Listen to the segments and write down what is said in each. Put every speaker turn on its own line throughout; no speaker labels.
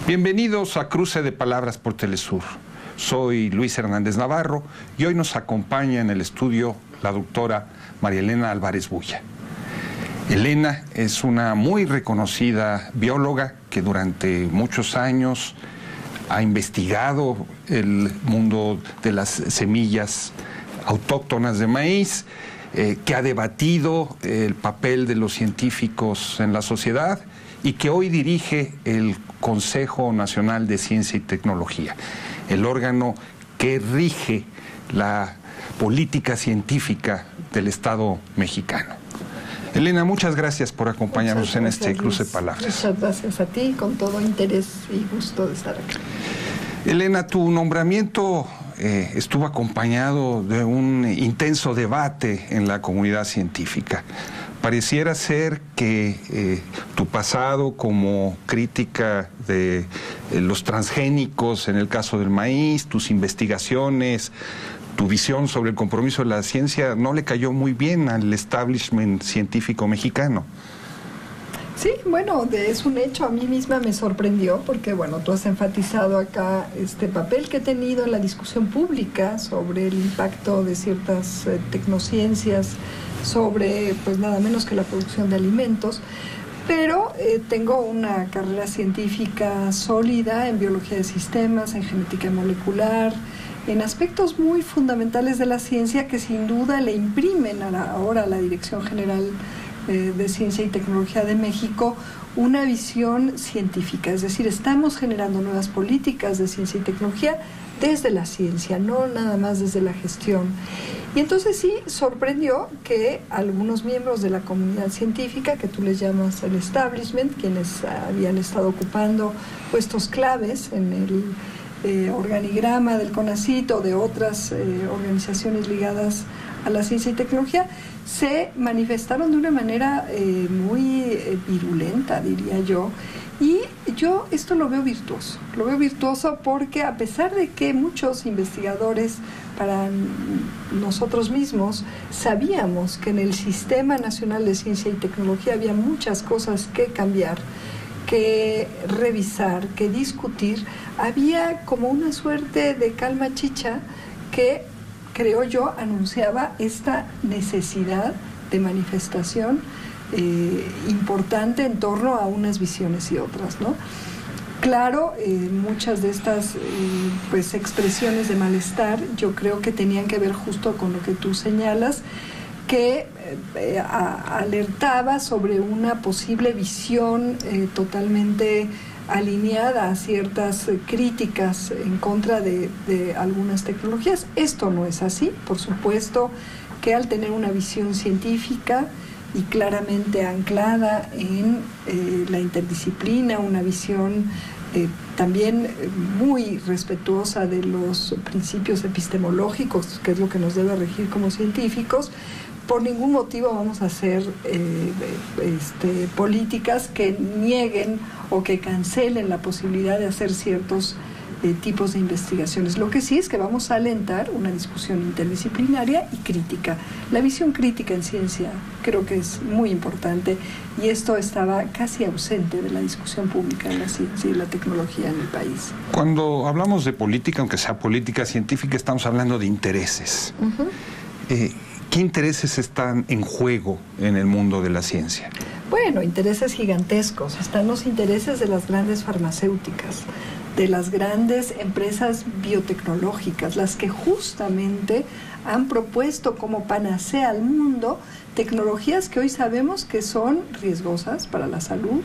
Bienvenidos a Cruce de Palabras por Telesur. Soy Luis Hernández Navarro y hoy nos acompaña en el estudio la doctora María Elena Álvarez Bulla. Elena es una muy reconocida bióloga que durante muchos años ha investigado el mundo de las semillas autóctonas de maíz, que ha debatido el papel de los científicos en la sociedad y que hoy dirige el Consejo Nacional de Ciencia y Tecnología, el órgano que rige la política científica del Estado mexicano. Elena, muchas gracias por acompañarnos en este Cruce de Palabras.
Muchas gracias a ti, con todo interés y gusto de estar aquí.
Elena, tu nombramiento estuvo acompañado de un intenso debate en la comunidad científica. Pareciera ser que tu pasado como crítica de los transgénicos en el caso del maíz, tus investigaciones, tu visión sobre el compromiso de la ciencia no le cayó muy bien al establishment científico mexicano.
Sí, bueno, es un hecho, a mí misma me sorprendió porque, bueno, tú has enfatizado acá este papel que he tenido en la discusión pública sobre el impacto de ciertas tecnociencias sobre, pues nada menos que la producción de alimentos, pero tengo una carrera científica sólida en biología de sistemas, en genética molecular, en aspectos muy fundamentales de la ciencia que sin duda le imprimen ahora a la Dirección General de Ciencia y Tecnología de México una visión científica, es decir, estamos generando nuevas políticas de ciencia y tecnología desde la ciencia, no nada más desde la gestión. Y entonces sí sorprendió que algunos miembros de la comunidad científica, que tú les llamas el establishment, quienes habían estado ocupando puestos claves en el organigrama del CONACYT o de otras organizaciones ligadas a la ciencia y tecnología, se manifestaron de una manera muy virulenta, diría yo. Y yo esto lo veo virtuoso porque a pesar de que muchos investigadores, para nosotros mismos, sabíamos que en el Sistema Nacional de Ciencia y Tecnología había muchas cosas que cambiar, que revisar, que discutir, había como una suerte de calma chicha que, creo yo, anunciaba esta necesidad de manifestación importante en torno a unas visiones y otras, ¿no? Claro, muchas de estas pues expresiones de malestar yo creo que tenían que ver justo con lo que tú señalas, que alertaba sobre una posible visión totalmente alineada a ciertas críticas en contra de algunas tecnologías. Esto no es así, por supuesto que al tener una visión científica y claramente anclada en la interdisciplina, una visión también muy respetuosa de los principios epistemológicos, que es lo que nos debe regir como científicos, por ningún motivo vamos a hacer políticas que nieguen o que cancelen la posibilidad de hacer ciertos tipos de investigaciones. Lo que sí es que vamos a alentar una discusión interdisciplinaria y crítica. La visión crítica en ciencia creo que es muy importante y esto estaba casi ausente de la discusión pública en la ciencia y la tecnología en el país.
Cuando hablamos de política, aunque sea política científica, estamos hablando de intereses. ¿Qué intereses están en juego en el mundo de la ciencia?
Bueno, intereses gigantescos. Están los intereses de las grandes farmacéuticas, de las grandes empresas biotecnológicas, las que justamente han propuesto como panacea al mundo tecnologías que hoy sabemos que son riesgosas para la salud,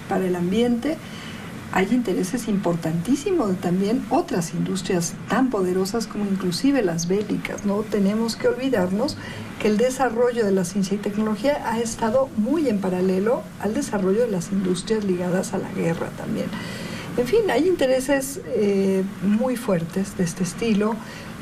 para el ambiente. Hay intereses importantísimos de también otras industrias tan poderosas como inclusive las bélicas. No tenemos que olvidarnos que el desarrollo de la ciencia y tecnología ha estado muy en paralelo al desarrollo de las industrias ligadas a la guerra también. En fin, hay intereses muy fuertes de este estilo,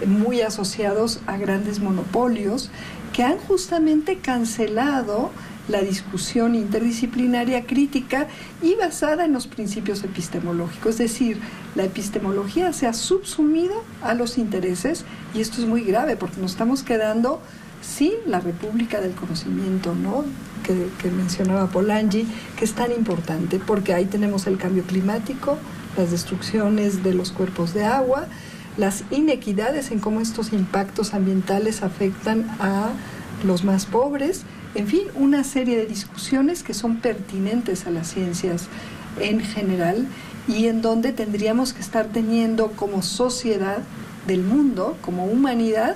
muy asociados a grandes monopolios que han justamente cancelado la discusión interdisciplinaria crítica y basada en los principios epistemológicos. Es decir, la epistemología se ha subsumido a los intereses y esto es muy grave porque nos estamos quedando sin la República del Conocimiento, ¿no?, que mencionaba Polanyi, que es tan importante porque ahí tenemos el cambio climático, las destrucciones de los cuerpos de agua, las inequidades en cómo estos impactos ambientales afectan a los más pobres, en fin, una serie de discusiones que son pertinentes a las ciencias en general y en donde tendríamos que estar teniendo como sociedad del mundo, como humanidad,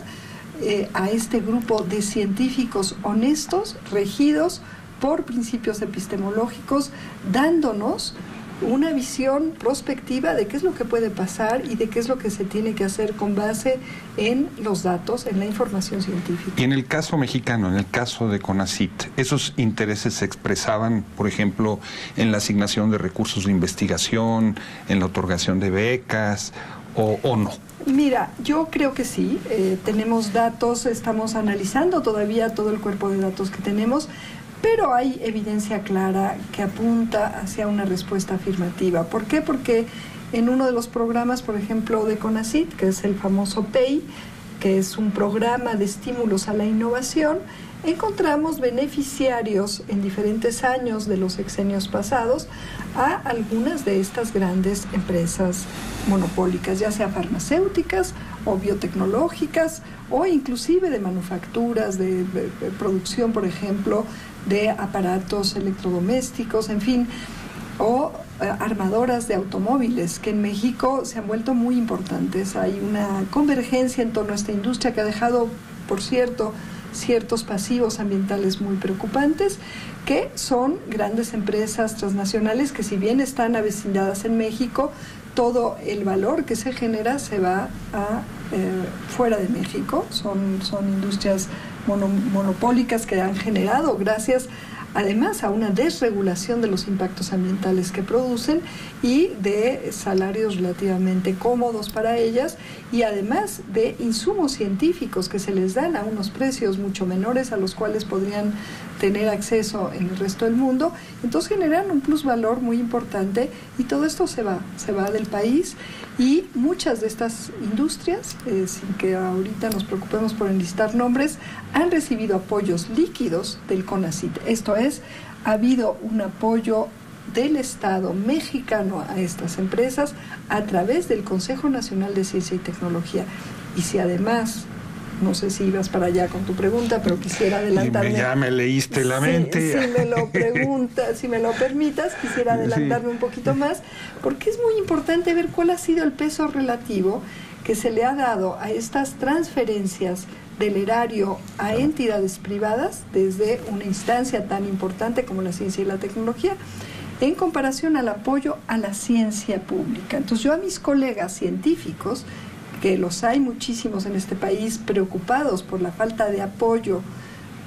a este grupo de científicos honestos, regidos por principios epistemológicos, dándonos una visión prospectiva de qué es lo que puede pasar y de qué es lo que se tiene que hacer con base en los datos, en la información científica.
Y en el caso mexicano, en el caso de CONACYT, ¿esos intereses se expresaban, por ejemplo, en la asignación de recursos de investigación, en la otorgación de becas o no?
Mira, yo creo que sí, tenemos datos, estamos analizando todavía todo el cuerpo de datos que tenemos, pero hay evidencia clara que apunta hacia una respuesta afirmativa. ¿Por qué? Porque en uno de los programas, por ejemplo, de CONACYT, que es el famoso PEI, que es un programa de estímulos a la innovación, encontramos beneficiarios en diferentes años de los sexenios pasados a algunas de estas grandes empresas monopólicas, ya sea farmacéuticas o biotecnológicas o inclusive de manufacturas, de producción, por ejemplo, de aparatos electrodomésticos, en fin, o armadoras de automóviles, que en México se han vuelto muy importantes. Hay una convergencia en torno a esta industria que ha dejado, por cierto, ciertos pasivos ambientales muy preocupantes, que son grandes empresas transnacionales que, si bien están avecindadas en México, todo el valor que se genera se va a fuera de México. Son industrias monopólicas que han generado, gracias además a una desregulación de los impactos ambientales que producen y de salarios relativamente cómodos para ellas, y además de insumos científicos que se les dan a unos precios mucho menores a los cuales podrían tener acceso en el resto del mundo. Entonces generan un plusvalor muy importante y todo esto se va del país, y muchas de estas industrias, sin que ahorita nos preocupemos por enlistar nombres, han recibido apoyos líquidos del CONACYT. Esto es, ha habido un apoyo del Estado mexicano a estas empresas a través del Consejo Nacional de Ciencia y Tecnología. Y si además, no sé si ibas para allá con tu pregunta, pero quisiera adelantarme.
Ya me leíste la mente.
Si me lo preguntas, si me lo permitas, quisiera adelantarme un poquito más, porque es muy importante ver cuál ha sido el peso relativo que se le ha dado a estas transferencias del erario a entidades privadas desde una instancia tan importante como la ciencia y la tecnología, en comparación al apoyo a la ciencia pública. Entonces yo a mis colegas científicos, que los hay muchísimos en este país preocupados por la falta de apoyo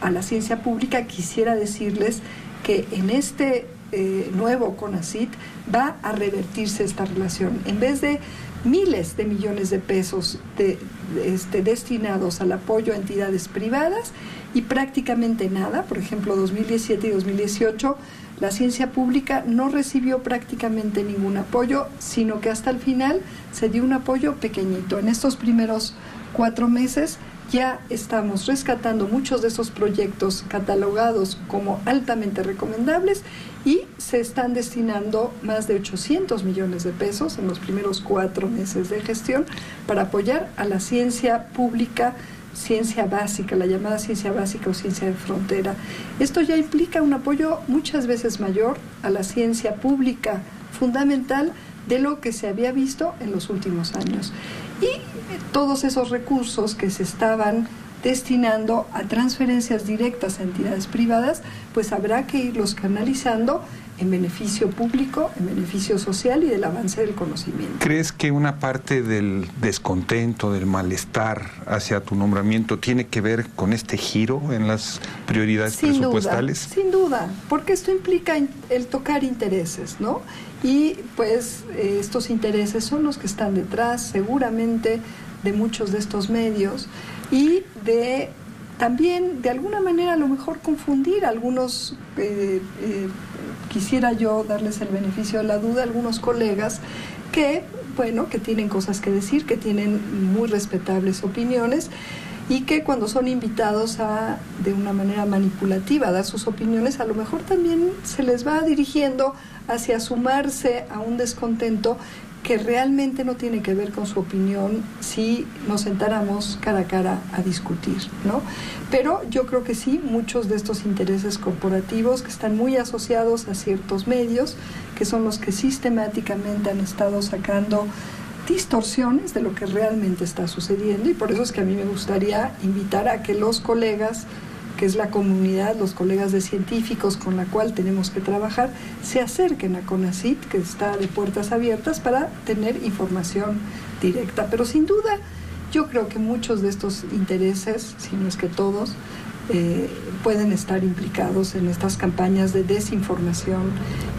a la ciencia pública, quisiera decirles que en este nuevo CONACYT va a revertirse esta relación. En vez de miles de millones de pesos destinados al apoyo a entidades privadas y prácticamente nada, por ejemplo 2017 y 2018, la ciencia pública no recibió prácticamente ningún apoyo, sino que hasta el final se dio un apoyo pequeñito. En estos primeros 4 meses ya estamos rescatando muchos de esos proyectos catalogados como altamente recomendables y se están destinando más de 800 millones de pesos en los primeros 4 meses de gestión para apoyar a la ciencia pública, ciencia básica, la llamada ciencia básica o ciencia de frontera. Esto ya implica un apoyo muchas veces mayor a la ciencia pública fundamental de lo que se había visto en los últimos años. Y todos esos recursos que se estaban destinando a transferencias directas a entidades privadas, pues habrá que irlos canalizando en beneficio público, en beneficio social y del avance del conocimiento.
¿Crees que una parte del descontento, del malestar hacia tu nombramiento tiene que ver con este giro en las prioridades presupuestales?
Sin duda, porque esto implica el tocar intereses, ¿no? Y pues estos intereses son los que están detrás seguramente de muchos de estos medios y de también de alguna manera a lo mejor confundir a algunos, quisiera yo darles el beneficio de la duda a algunos colegas que, bueno, que tienen cosas que decir, que tienen muy respetables opiniones y que cuando son invitados a, de una manera manipulativa, a dar sus opiniones, a lo mejor también se les va dirigiendo hacia sumarse a un descontento que realmente no tiene que ver con su opinión si nos sentáramos cara a cara a discutir, ¿no? Pero yo creo que sí, muchos de estos intereses corporativos que están muy asociados a ciertos medios, que son los que sistemáticamente han estado sacando distorsiones de lo que realmente está sucediendo, y por eso es que a mí me gustaría invitar a que los colegas, que es la comunidad, los colegas de científicos con la cual tenemos que trabajar, se acerquen a CONACYT, que está de puertas abiertas, para tener información directa. Pero sin duda, yo creo que muchos de estos intereses, si no es que todos, pueden estar implicados en estas campañas de desinformación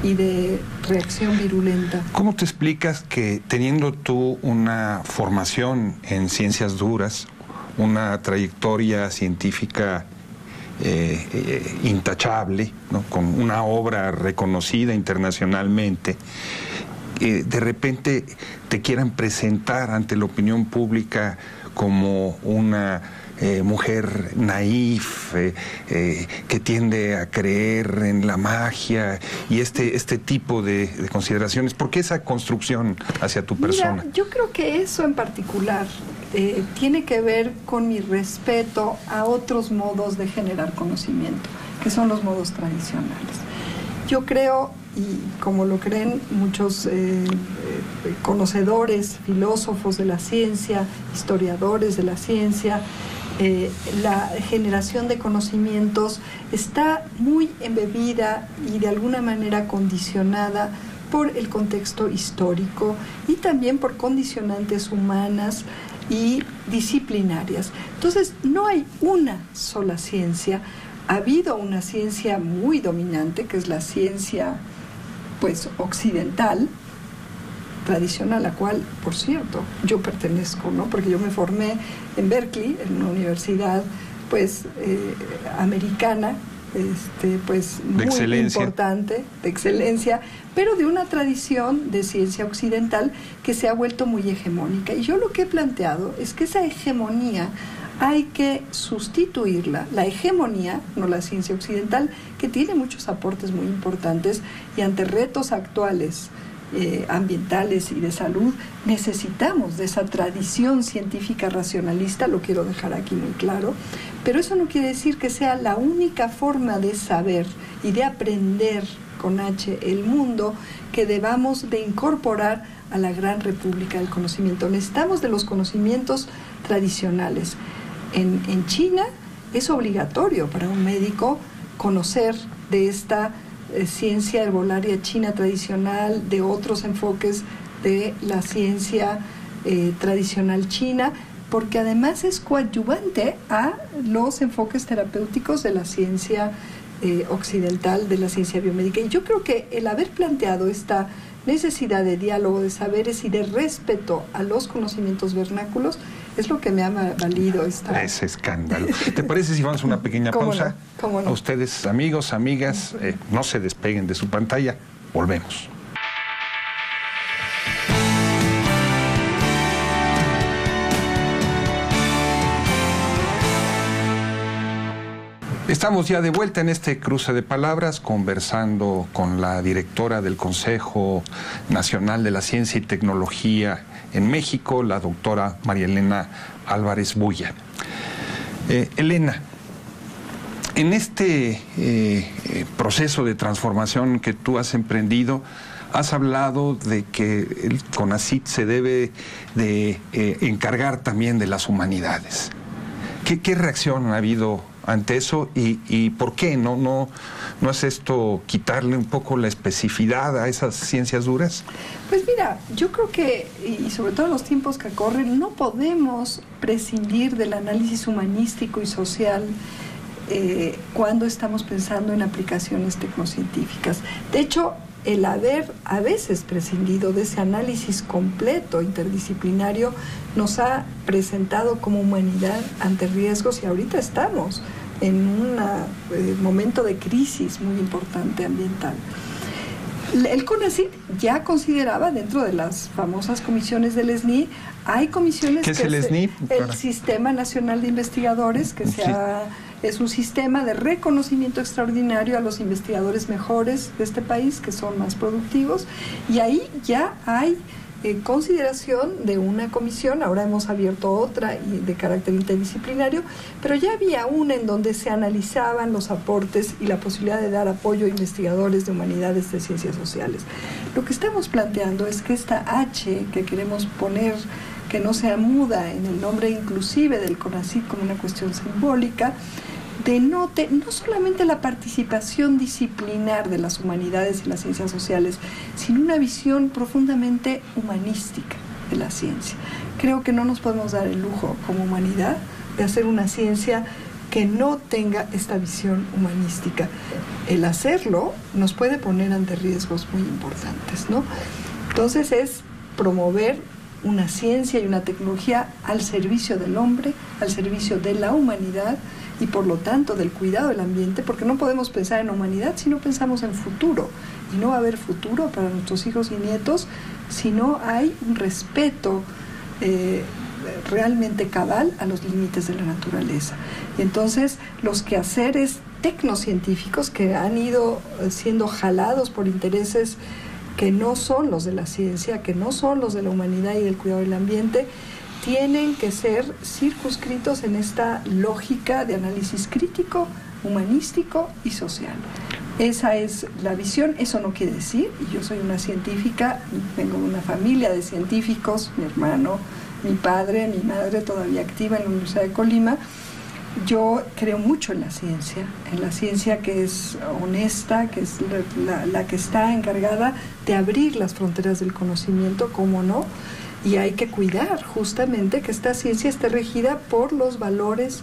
y de reacción virulenta.
¿Cómo te explicas que, teniendo tú una formación en ciencias duras, una trayectoria científica intachable, ¿no?, con una obra reconocida internacionalmente, de repente te quieran presentar ante la opinión pública como una mujer naif, que tiende a creer en la magia y este tipo de consideraciones? ¿Por qué esa construcción hacia tu persona?
Mira, yo creo que eso en particular tiene que ver con mi respeto a otros modos de generar conocimiento, que son los modos tradicionales. Yo creo, y como lo creen muchos conocedores, filósofos de la ciencia, historiadores de la ciencia, la generación de conocimientos está muy embebida y de alguna manera condicionada por el contexto histórico y también por condicionantes humanas y disciplinarias. Entonces, no hay una sola ciencia. Ha habido una ciencia muy dominante, que es la ciencia, pues, occidental, tradicional, a la cual, por cierto, yo pertenezco, ¿no? Porque yo me formé en Berkeley, en una universidad, pues, americana, pues, muy importante, de excelencia, pero de una tradición de ciencia occidental que se ha vuelto muy hegemónica. Y yo lo que he planteado es que esa hegemonía hay que sustituirla, la hegemonía, no la ciencia occidental, que tiene muchos aportes muy importantes, y ante retos actuales ambientales y de salud, necesitamos de esa tradición científica racionalista, lo quiero dejar aquí muy claro, pero eso no quiere decir que sea la única forma de saber y de aprender con H el mundo que debamos de incorporar a la gran república del conocimiento. Necesitamos de los conocimientos tradicionales. En China es obligatorio para un médico conocer de esta ciencia herbolaria china tradicional, de otros enfoques de la ciencia tradicional china, porque además es coadyuvante a los enfoques terapéuticos de la ciencia occidental, de la ciencia biomédica. Y yo creo que el haber planteado esta necesidad de diálogo, de saberes y de respeto a los conocimientos vernáculos es lo que me ha valido
ese escándalo. ¿Te parece si vamos a una pequeña pausa?
¿Cómo no?
A ustedes, amigos, amigas, no se despeguen de su pantalla. Volvemos. Estamos ya de vuelta en este cruce de palabras, conversando con la directora del Consejo Nacional de la Ciencia y Tecnología en México, la doctora Marielena Álvarez Bulla. Elena, en este proceso de transformación que tú has emprendido, has hablado de que el CONACYT se debe de encargar también de las humanidades. ¿Qué reacción ha habido ante eso y por qué no es esto quitarle un poco la especificidad a esas ciencias duras?
Pues mira, yo creo que, y sobre todo en los tiempos que corren, no podemos prescindir del análisis humanístico y social cuando estamos pensando en aplicaciones tecnocientíficas. De hecho, el haber a veces prescindido de ese análisis completo, interdisciplinario, nos ha presentado como humanidad ante riesgos, y ahorita estamos en un momento de crisis muy importante ambiental. El CONACYT ya consideraba, dentro de las famosas comisiones del SNI, hay comisiones
¿Qué es el SNI?
El Sistema Nacional de Investigadores, que es un sistema de reconocimiento extraordinario a los investigadores mejores de este país, que son más productivos, y ahí ya hay consideración de una comisión. Ahora hemos abierto otra de carácter interdisciplinario, pero ya había una en donde se analizaban los aportes y la posibilidad de dar apoyo a investigadores de humanidades, de ciencias sociales. Lo que estamos planteando es que esta H que queremos poner, que no sea muda en el nombre inclusive del CONACYT como una cuestión simbólica, denote no solamente la participación disciplinar de las humanidades y las ciencias sociales, sino una visión profundamente humanística de la ciencia. Creo que no nos podemos dar el lujo como humanidad de hacer una ciencia que no tenga esta visión humanística. El hacerlo nos puede poner ante riesgos muy importantes, ¿no? Entonces es promover una ciencia y una tecnología al servicio del hombre, al servicio de la humanidad, y por lo tanto del cuidado del ambiente, porque no podemos pensar en humanidad si no pensamos en futuro, y no va a haber futuro para nuestros hijos y nietos si no hay un respeto realmente cabal a los límites de la naturaleza. Y entonces los quehaceres tecnocientíficos que han ido siendo jalados por intereses que no son los de la ciencia, que no son los de la humanidad y del cuidado del ambiente, tienen que ser circunscritos en esta lógica de análisis crítico, humanístico y social. Esa es la visión. Eso no quiere decir, y yo soy una científica, vengo de una familia de científicos, mi hermano, mi padre, mi madre todavía activa en la Universidad de Colima. Yo creo mucho en la ciencia que es honesta, que es la que está encargada de abrir las fronteras del conocimiento, ¿cómo no? Y hay que cuidar justamente que esta ciencia esté regida por los valores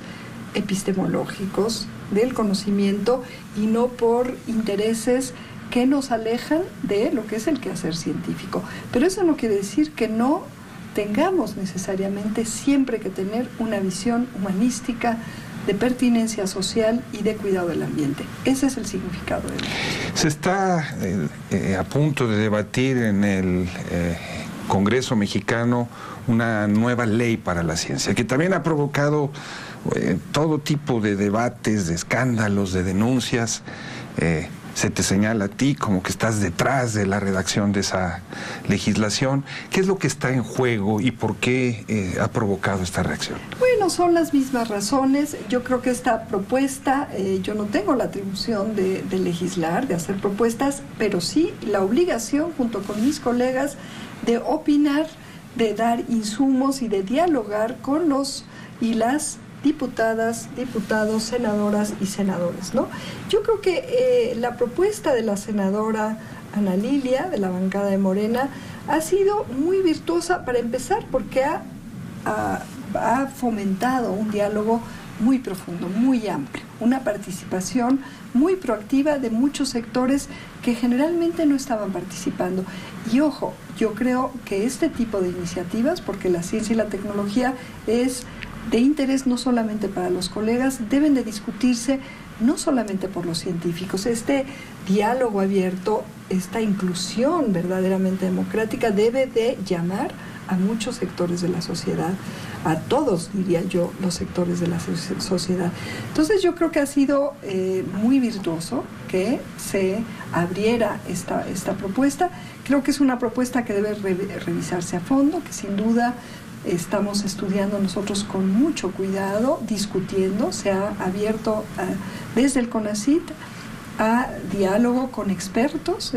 epistemológicos del conocimiento y no por intereses que nos alejan de lo que es el quehacer científico. Pero eso no quiere decir que no tengamos necesariamente siempre que tener una visión humanística, de pertinencia social y de cuidado del ambiente. Ese es el significado de la ciencia.
Se está a punto de debatir en el Congreso mexicano una nueva ley para la ciencia, que también ha provocado todo tipo de debates, de escándalos, de denuncias. Se te señala a ti como que estás detrás de la redacción de esa legislación. ¿Qué es lo que está en juego y por qué ha provocado esta reacción?
Bueno, son las mismas razones. Yo creo que esta propuesta, yo no tengo la atribución de legislar, de hacer propuestas, pero sí la obligación, junto con mis colegas, de opinar, de dar insumos y de dialogar con los y las diputadas, diputados, senadoras y senadores, ¿no? Yo creo que la propuesta de la senadora Ana Lilia, de la bancada de Morena, ha sido muy virtuosa, para empezar, porque ha fomentado un diálogo muy profundo, muy amplio, una participación muy proactiva de muchos sectores que generalmente no estaban participando. Y ojo, yo creo que este tipo de iniciativas, porque la ciencia y la tecnología es de interés no solamente para los colegas, deben de discutirse no solamente por los científicos. Este diálogo abierto, esta inclusión verdaderamente democrática debe de llamar a muchos sectores de la sociedad, a todos, diría yo, los sectores de la sociedad. Entonces yo creo que ha sido muy virtuoso que se abriera esta propuesta. Creo que es una propuesta que debe revisarse a fondo, que sin duda estamos estudiando nosotros con mucho cuidado, discutiendo. Se ha abierto desde el CONACYT a diálogo con expertos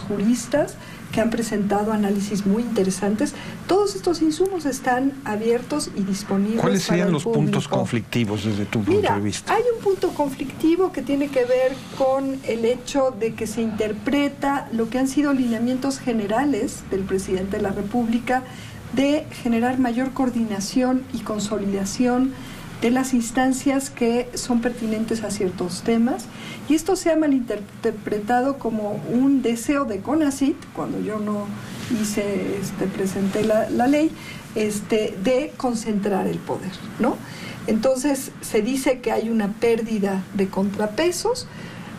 juristas que han presentado análisis muy interesantes. Todos estos insumos están abiertos y disponibles.
¿Cuáles serían los
público.
Puntos conflictivos desde tu punto de vista?
Hay un punto conflictivo que tiene que ver con el hecho de que se interpreta lo que han sido lineamientos generales del presidente de la República de generar mayor coordinación y consolidación de las instancias que son pertinentes a ciertos temas, y esto se ha malinterpretado como un deseo de CONACYT, cuando yo no presenté la ley, de concentrar el poder, ¿no? Entonces se dice que hay una pérdida de contrapesos.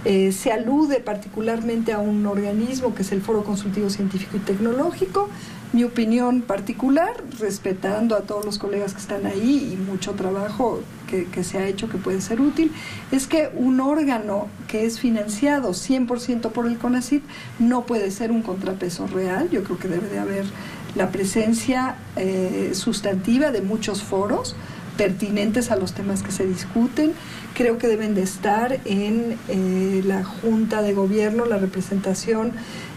Se alude particularmente a un organismo que es el Foro Consultivo Científico y Tecnológico. Mi opinión particular, respetando a todos los colegas que están ahí y mucho trabajo que se ha hecho que puede ser útil, es que un órgano que es financiado 100% por el CONACYT no puede ser un contrapeso real. Yo creo que debe de haber la presencia sustantiva de muchos foros pertinentes a los temas que se discuten. Creo que deben de estar en la Junta de Gobierno la representación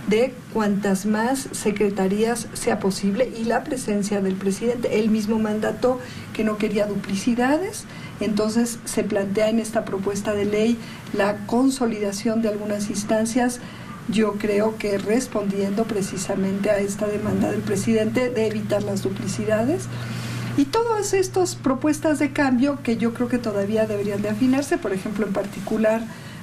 de cuantas más secretarías sea posible y la presencia del presidente. Él mismo mandató que no quería duplicidades, entonces se plantea en esta propuesta de ley la consolidación de algunas instancias, yo creo que respondiendo precisamente a esta demanda del presidente de evitar las duplicidades. Y todas estas propuestas de cambio que yo creo que todavía deberían de afinarse, por ejemplo, en particular,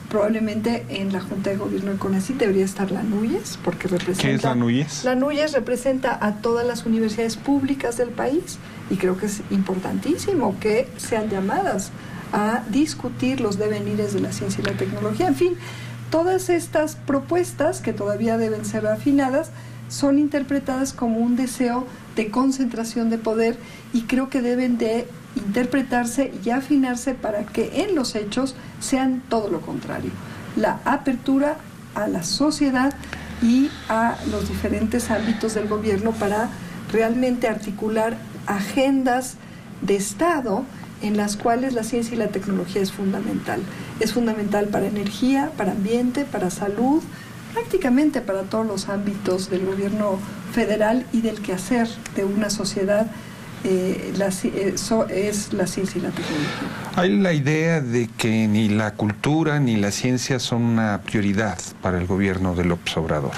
probablemente en la Junta de Gobierno del CONACYT debería estar la NUYES, porque representa...
¿Qué es la NUYES?
La NUYES representa a todas las universidades públicas del país y creo que es importantísimo que sean llamadas a discutir los devenires de la ciencia y la tecnología. En fin, todas estas propuestas que todavía deben ser afinadas son interpretadas como un deseo de concentración de poder y creo que deben de interpretarse y afinarse para que en los hechos sean todo lo contrario. La apertura a la sociedad y a los diferentes ámbitos del gobierno para realmente articular agendas de Estado en las cuales la ciencia y la tecnología es fundamental. Es fundamental para energía, para ambiente, para salud, prácticamente para todos los ámbitos del gobierno federal y del quehacer de una sociedad. Es la ciencia y la tecnología.
Hay la idea de que ni la cultura ni la ciencia son una prioridad para el gobierno de López Obrador.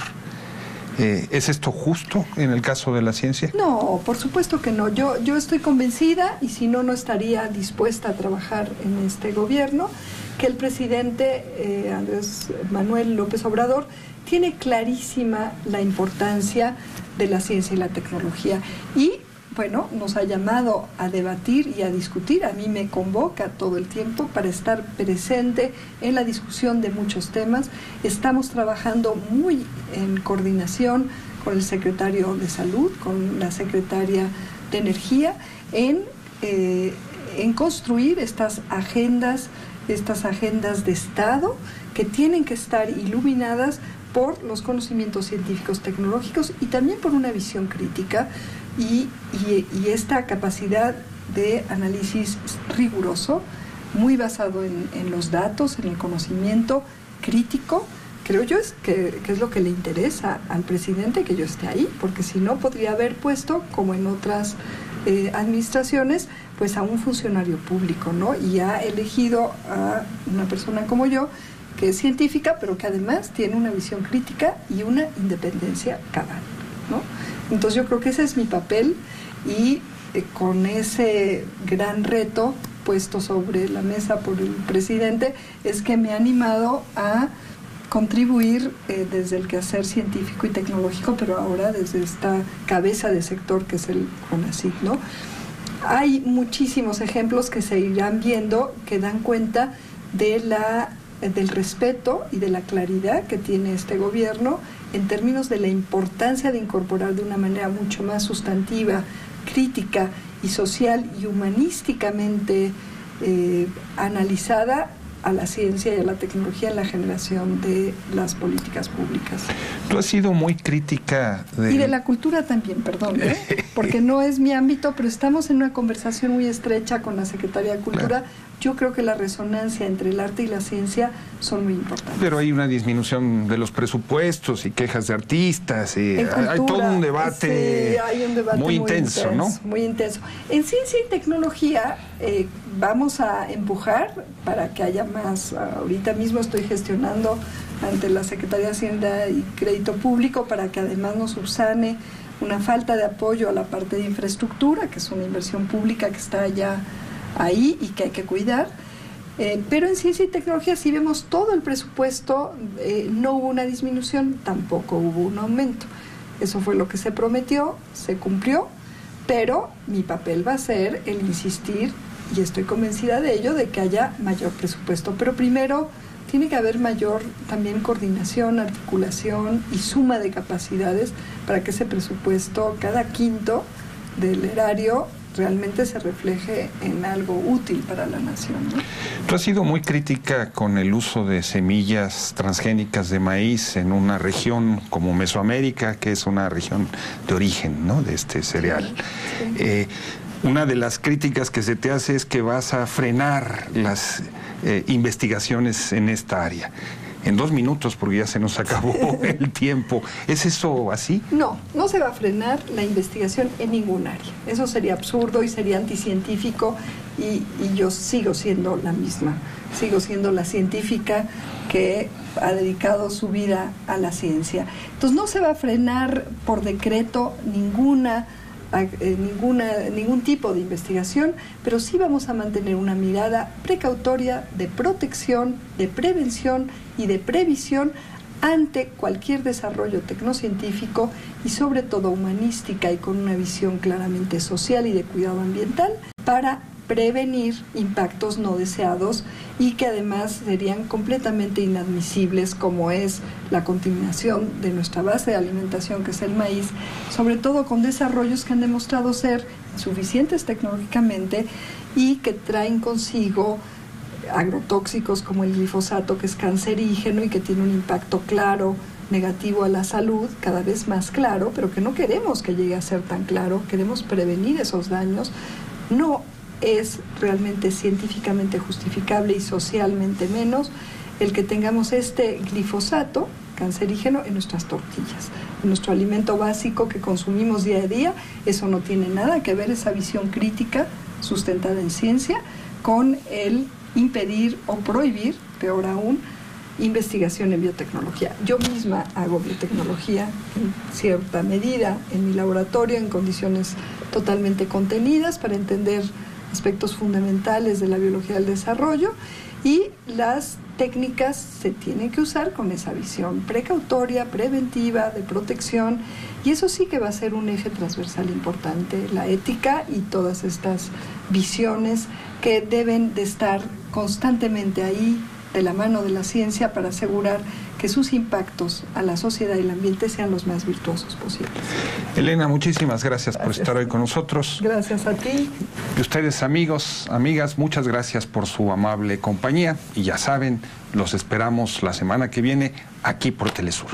¿Es esto justo en el caso de la ciencia?
No, por supuesto que no. Yo estoy convencida, y si no, no estaría dispuesta a trabajar en este gobierno, que el presidente Andrés Manuel López Obrador tiene clarísima la importancia de la ciencia y la tecnología. Y bueno, nos ha llamado a debatir y a discutir. A mí me convoca todo el tiempo para estar presente en la discusión de muchos temas. Estamos trabajando muy en coordinación con el secretario de Salud, con la secretaria de Energía, en construir estas agendas de Estado que tienen que estar iluminadas por los conocimientos científicos tecnológicos y también por una visión crítica y esta capacidad de análisis riguroso, muy basado en los datos, en el conocimiento crítico. Creo yo que es lo que le interesa al presidente, que yo esté ahí, porque si no podría haber puesto, como en otras administraciones, pues a un funcionario público, ¿no? Y ha elegido a una persona como yo, que es científica, pero que además tiene una visión crítica y una independencia cabal, ¿no? Entonces yo creo que ese es mi papel y con ese gran reto puesto sobre la mesa por el presidente es que me ha animado a contribuir desde el quehacer científico y tecnológico, pero ahora desde esta cabeza de sector que es el CONACYT, ¿no? Hay muchísimos ejemplos que se irán viendo que dan cuenta del respeto y de la claridad que tiene este gobierno en términos de la importancia de incorporar de una manera mucho más sustantiva, crítica y social y humanísticamente analizada a la ciencia y a la tecnología en la generación de las políticas públicas.
Tú has sido muy crítica
Y de la cultura también, perdón, porque no es mi ámbito, pero estamos en una conversación muy estrecha con la Secretaría de Cultura. Claro. Yo creo que la resonancia entre el arte y la ciencia son muy importantes.
Pero hay una disminución de los presupuestos y quejas de artistas y
cultura,
hay todo un debate,
sí, hay un debate
muy intenso, ¿no?
Muy intenso. En ciencia y tecnología vamos a empujar para que haya más. Ahorita mismo estoy gestionando ante la Secretaría de Hacienda y Crédito Público para que además nos subsane una falta de apoyo a la parte de infraestructura, que es una inversión pública que está ya ahí y que hay que cuidar. Pero en ciencia y tecnología, si vemos todo el presupuesto, no hubo una disminución, tampoco hubo un aumento. Eso fue lo que se prometió, se cumplió, pero mi papel va a ser el insistir, y estoy convencida de ello, de que haya mayor presupuesto. Pero primero tiene que haber mayor también coordinación, articulación y suma de capacidades para que ese presupuesto, cada quinto del erario, realmente se refleje en algo útil para la nación, ¿no?
Tú has sido muy crítica con el uso de semillas transgénicas de maíz en una región como Mesoamérica, que es una región de origen, ¿no?, de este cereal. Sí. Una de las críticas que se te hace es que vas a frenar las investigaciones en esta área. En 2 minutos, porque ya se nos acabó el tiempo. ¿Es eso así?
No, no se va a frenar la investigación en ningún área. Eso sería absurdo y sería anticientífico, y yo sigo siendo la misma. Sigo siendo la científica que ha dedicado su vida a la ciencia. Entonces no se va a frenar por decreto ningún tipo de investigación, pero sí vamos a mantener una mirada precautoria de protección, de prevención y de previsión ante cualquier desarrollo tecnocientífico y sobre todo humanística y con una visión claramente social y de cuidado ambiental para prevenir impactos no deseados y que además serían completamente inadmisibles, como es la contaminación de nuestra base de alimentación, que es el maíz, sobre todo con desarrollos que han demostrado ser insuficientes tecnológicamente y que traen consigo agrotóxicos como el glifosato, que es cancerígeno y que tiene un impacto claro negativo a la salud, cada vez más claro, pero que no queremos que llegue a ser tan claro, queremos prevenir esos daños. No es realmente científicamente justificable y socialmente menos el que tengamos este glifosato cancerígeno en nuestras tortillas, en nuestro alimento básico que consumimos día a día. Eso no tiene nada que ver, esa visión crítica sustentada en ciencia, con el impedir o prohibir, peor aún, investigación en biotecnología. Yo misma hago biotecnología en cierta medida en mi laboratorio, en condiciones totalmente contenidas, para entender aspectos fundamentales de la biología del desarrollo, y las técnicas se tienen que usar con esa visión precautoria, preventiva, de protección, y eso sí que va a ser un eje transversal importante, la ética y todas estas visiones que deben de estar constantemente ahí de la mano de la ciencia para asegurar que sus impactos a la sociedad y el ambiente sean los más virtuosos posibles.
Elena, muchísimas gracias por estar hoy con nosotros.
Gracias a ti.
Y ustedes, amigos, amigas, muchas gracias por su amable compañía, y ya saben, los esperamos la semana que viene aquí por Telesur.